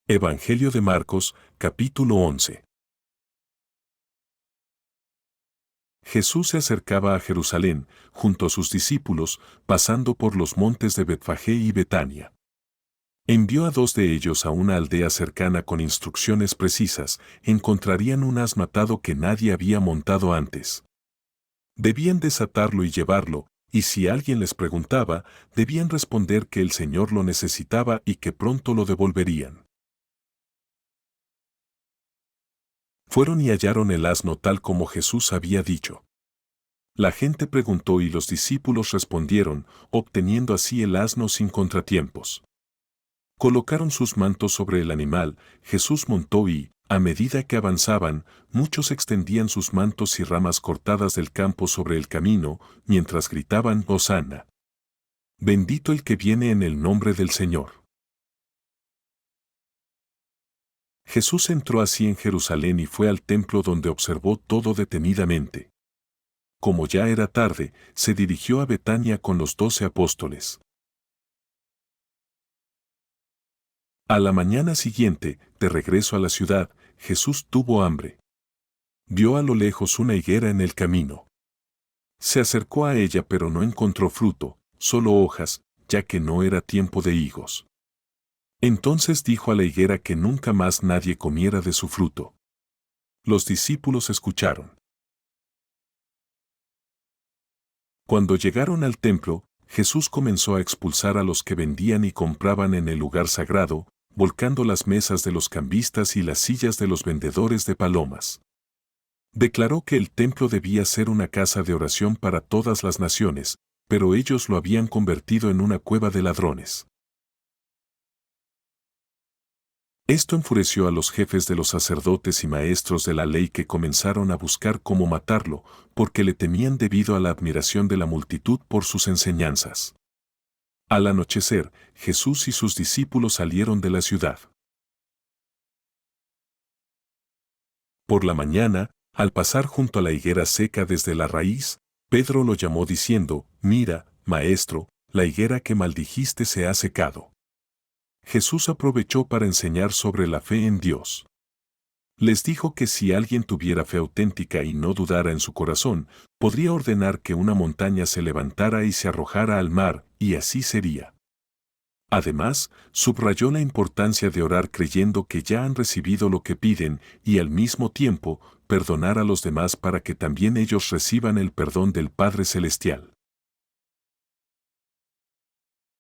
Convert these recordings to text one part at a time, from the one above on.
Evangelio de Marcos, capítulo 11. Jesús se acercaba a Jerusalén, junto a sus discípulos, pasando por los montes de Betfagé y Betania. Envió a 2 de ellos a una aldea cercana con instrucciones precisas: encontrarían un asno atado que nadie había montado antes. Debían desatarlo y llevarlo, y si alguien les preguntaba, debían responder que el Señor lo necesitaba y que pronto lo devolverían. Fueron y hallaron el asno tal como Jesús había dicho. La gente preguntó y los discípulos respondieron, obteniendo así el asno sin contratiempos. Colocaron sus mantos sobre el animal, Jesús montó y, a medida que avanzaban, muchos extendían sus mantos y ramas cortadas del campo sobre el camino, mientras gritaban: «Hosana. Bendito el que viene en el nombre del Señor». Jesús entró así en Jerusalén y fue al templo, donde observó todo detenidamente. Como ya era tarde, se dirigió a Betania con los 12 apóstoles. A la mañana siguiente, de regreso a la ciudad, Jesús tuvo hambre. Vio a lo lejos una higuera en el camino. Se acercó a ella, pero no encontró fruto, solo hojas, ya que no era tiempo de higos. Entonces dijo a la higuera que nunca más nadie comiera de su fruto. Los discípulos escucharon. Cuando llegaron al templo, Jesús comenzó a expulsar a los que vendían y compraban en el lugar sagrado, volcando las mesas de los cambistas y las sillas de los vendedores de palomas. Declaró que el templo debía ser una casa de oración para todas las naciones, pero ellos lo habían convertido en una cueva de ladrones. Esto enfureció a los jefes de los sacerdotes y maestros de la ley, que comenzaron a buscar cómo matarlo, porque le temían debido a la admiración de la multitud por sus enseñanzas. Al anochecer, Jesús y sus discípulos salieron de la ciudad. Por la mañana, al pasar junto a la higuera seca desde la raíz, Pedro lo llamó diciendo: «Mira, maestro, la higuera que maldijiste se ha secado». Jesús aprovechó para enseñar sobre la fe en Dios. Les dijo que si alguien tuviera fe auténtica y no dudara en su corazón, podría ordenar que una montaña se levantara y se arrojara al mar, y así sería. Además, subrayó la importancia de orar creyendo que ya han recibido lo que piden, y al mismo tiempo, perdonar a los demás para que también ellos reciban el perdón del Padre Celestial.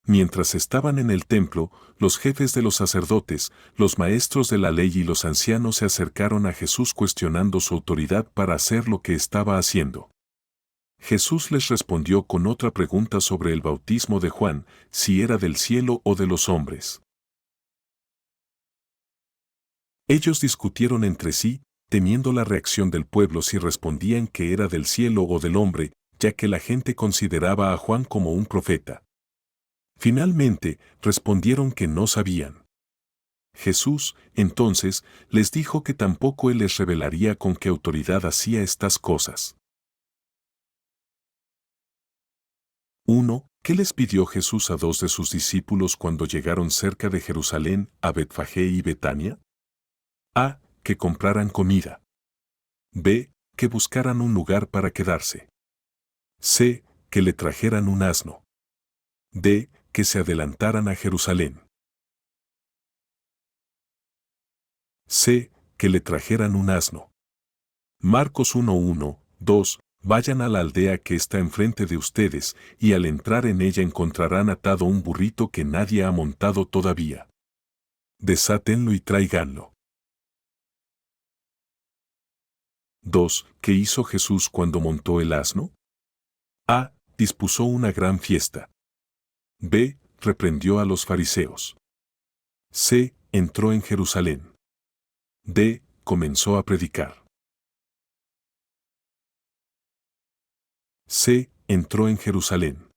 Mientras estaban en el templo, los jefes de los sacerdotes, los maestros de la ley y los ancianos se acercaron a Jesús cuestionando su autoridad para hacer lo que estaba haciendo. Jesús les respondió con otra pregunta sobre el bautismo de Juan, si era del cielo o de los hombres. Ellos discutieron entre sí, temiendo la reacción del pueblo si respondían que era del cielo o del hombre, ya que la gente consideraba a Juan como un profeta. Finalmente, respondieron que no sabían. Jesús, entonces, les dijo que tampoco él les revelaría con qué autoridad hacía estas cosas. 1. ¿Qué les pidió Jesús a 2 de sus discípulos cuando llegaron cerca de Jerusalén, a Betfagé y Betania? A. Que compraran comida. B. Que buscaran un lugar para quedarse. C. Que le trajeran un asno. D. Que se adelantaran a Jerusalén. C. Que le trajeran un asno. Marcos 1:1, 2. Vayan a la aldea que está enfrente de ustedes, y al entrar en ella encontrarán atado un burrito que nadie ha montado todavía. Desátenlo y tráiganlo. 2. ¿Qué hizo Jesús cuando montó el asno? A. Dispuso una gran fiesta. B. Reprendió a los fariseos. C. Entró en Jerusalén. D. Comenzó a predicar. C. Entró en Jerusalén.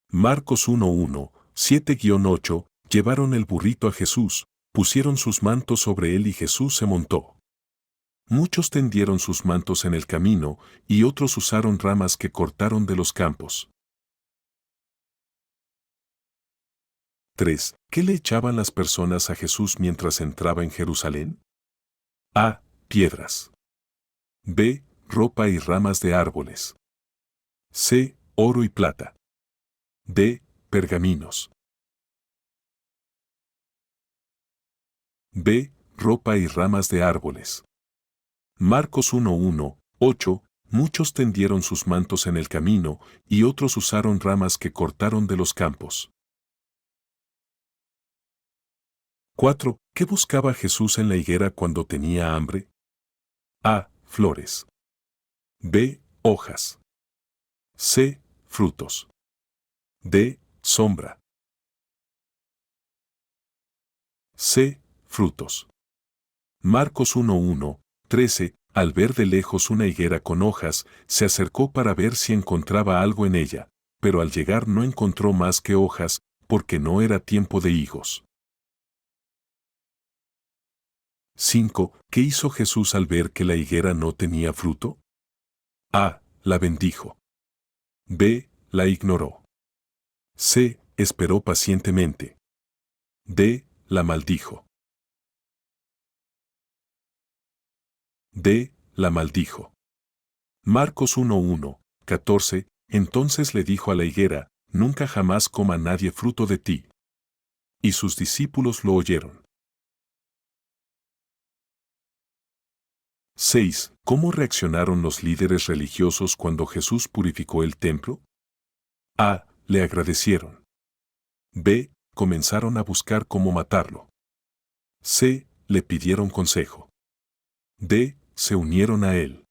Marcos 1:1, 7-8, llevaron el burrito a Jesús, pusieron sus mantos sobre él y Jesús se montó. Muchos tendieron sus mantos en el camino, y otros usaron ramas que cortaron de los campos. 3. ¿Qué le echaban las personas a Jesús mientras entraba en Jerusalén? A. Piedras. B. Ropa y ramas de árboles. C. Oro y plata. D. Pergaminos. B. Ropa y ramas de árboles. Marcos 1:1, 8. Muchos tendieron sus mantos en el camino, y otros usaron ramas que cortaron de los campos. 4. ¿Qué buscaba Jesús en la higuera cuando tenía hambre? A. Flores. B. Hojas. C. Frutos. D. Sombra. C. Frutos. Marcos 1:1, 13. Al ver de lejos una higuera con hojas, se acercó para ver si encontraba algo en ella, pero al llegar no encontró más que hojas, porque no era tiempo de higos. 5. ¿Qué hizo Jesús al ver que la higuera no tenía fruto? A. La bendijo. B. La ignoró. C. Esperó pacientemente. D. La maldijo. D. La maldijo. Marcos 1:1, 14. Entonces le dijo a la higuera, nunca jamás coma nadie fruto de ti. Y sus discípulos lo oyeron. 6. ¿Cómo reaccionaron los líderes religiosos cuando Jesús purificó el templo? A. Le agradecieron. B. Comenzaron a buscar cómo matarlo. C. Le pidieron consejo. D. Se unieron a él.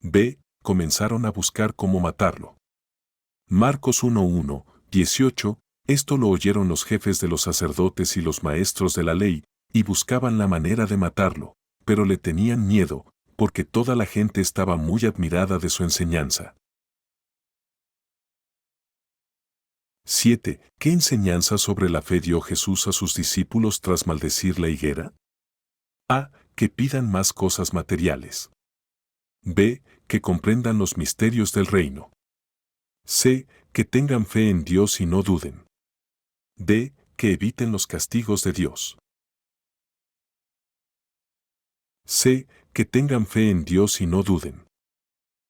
B. Comenzaron a buscar cómo matarlo. Marcos 1:1, 18. Esto lo oyeron los jefes de los sacerdotes y los maestros de la ley, y buscaban la manera de matarlo, pero le tenían miedo, porque toda la gente estaba muy admirada de su enseñanza. 7. ¿Qué enseñanza sobre la fe dio Jesús a sus discípulos tras maldecir la higuera? A. Que pidan más cosas materiales. B. Que comprendan los misterios del reino. C. Que tengan fe en Dios y no duden. D. Que eviten los castigos de Dios. C. Que tengan fe en Dios y no duden.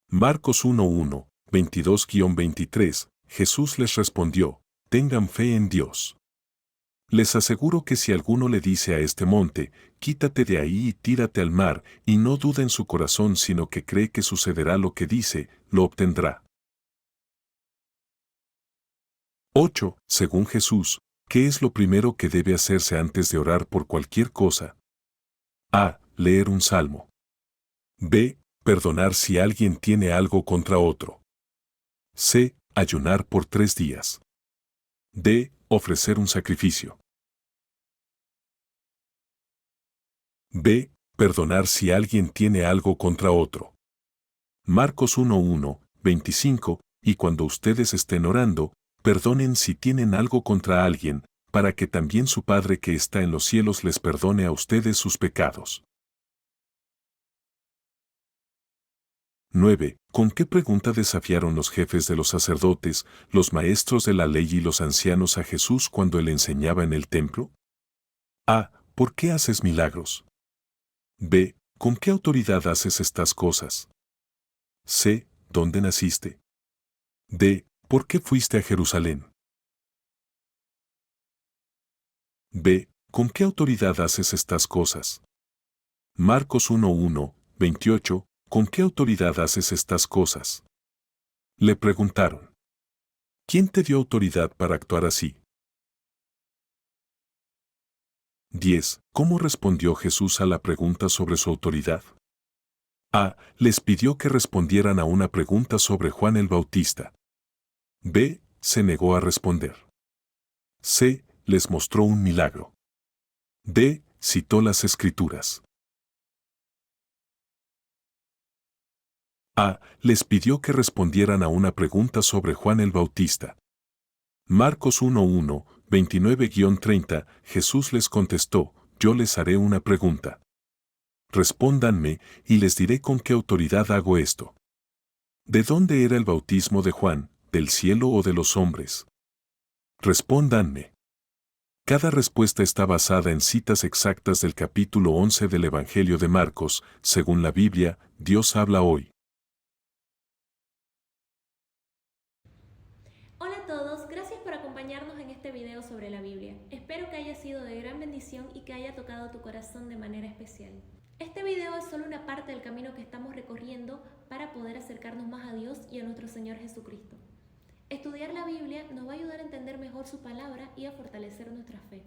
Marcos 1:1, 22-23, Jesús les respondió, tengan fe en Dios. Les aseguro que si alguno le dice a este monte, quítate de ahí y tírate al mar, y no duda en su corazón sino que cree que sucederá lo que dice, lo obtendrá. 8. Según Jesús, ¿qué es lo primero que debe hacerse antes de orar por cualquier cosa? A. Leer un salmo. B. Perdonar si alguien tiene algo contra otro. C. Ayunar por 3 días. D. Ofrecer un sacrificio. B. Perdonar si alguien tiene algo contra otro. Marcos 1:1, 25. Y cuando ustedes estén orando, perdonen si tienen algo contra alguien, para que también su Padre que está en los cielos les perdone a ustedes sus pecados. 9. ¿Con qué pregunta desafiaron los jefes de los sacerdotes, los maestros de la ley y los ancianos a Jesús cuando él enseñaba en el templo? A. ¿Por qué haces milagros? B. ¿Con qué autoridad haces estas cosas? C. ¿Dónde naciste? D. ¿Por qué fuiste a Jerusalén? B. ¿Con qué autoridad haces estas cosas? Marcos 1:1, 28. ¿Con qué autoridad haces estas cosas? Le preguntaron. ¿Quién te dio autoridad para actuar así? 10. ¿Cómo respondió Jesús a la pregunta sobre su autoridad? A. Les pidió que respondieran a una pregunta sobre Juan el Bautista. B. Se negó a responder. C. Les mostró un milagro. D. Citó las Escrituras. A. Les pidió que respondieran a una pregunta sobre Juan el Bautista. Marcos 1:1, 29-30, Jesús les contestó, yo les haré una pregunta. Respóndanme, y les diré con qué autoridad hago esto. ¿De dónde era el bautismo de Juan, del cielo o de los hombres? Respóndanme. Cada respuesta está basada en citas exactas del capítulo 11 del Evangelio de Marcos. Según la Biblia, Dios habla hoy. Hola a todos, gracias por acompañarnos en este video sobre la Biblia. Espero que haya sido de gran bendición y que haya tocado tu corazón de manera especial. Este video es solo una parte del camino que estamos recorriendo para poder acercarnos más a Dios y a nuestro Señor Jesucristo. Estudiar la Biblia nos va a ayudar a entender mejor su palabra y a fortalecer nuestra fe.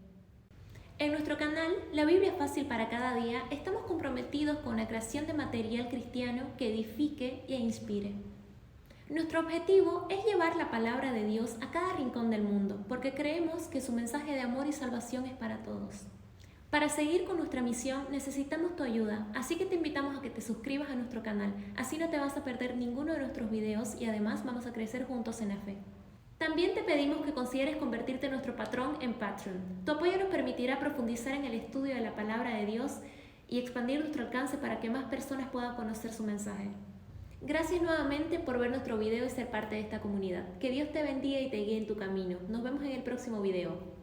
En nuestro canal, La Biblia es fácil para cada día, estamos comprometidos con la creación de material cristiano que edifique e inspire. Nuestro objetivo es llevar la palabra de Dios a cada rincón del mundo, porque creemos que su mensaje de amor y salvación es para todos. Para seguir con nuestra misión necesitamos tu ayuda, así que te invitamos a que te suscribas a nuestro canal, así no te vas a perder ninguno de nuestros videos y además vamos a crecer juntos en la fe. También te pedimos que consideres convertirte en nuestro patrón en Patreon. Tu apoyo nos permitirá profundizar en el estudio de la palabra de Dios y expandir nuestro alcance para que más personas puedan conocer su mensaje. Gracias nuevamente por ver nuestro video y ser parte de esta comunidad. Que Dios te bendiga y te guíe en tu camino. Nos vemos en el próximo video.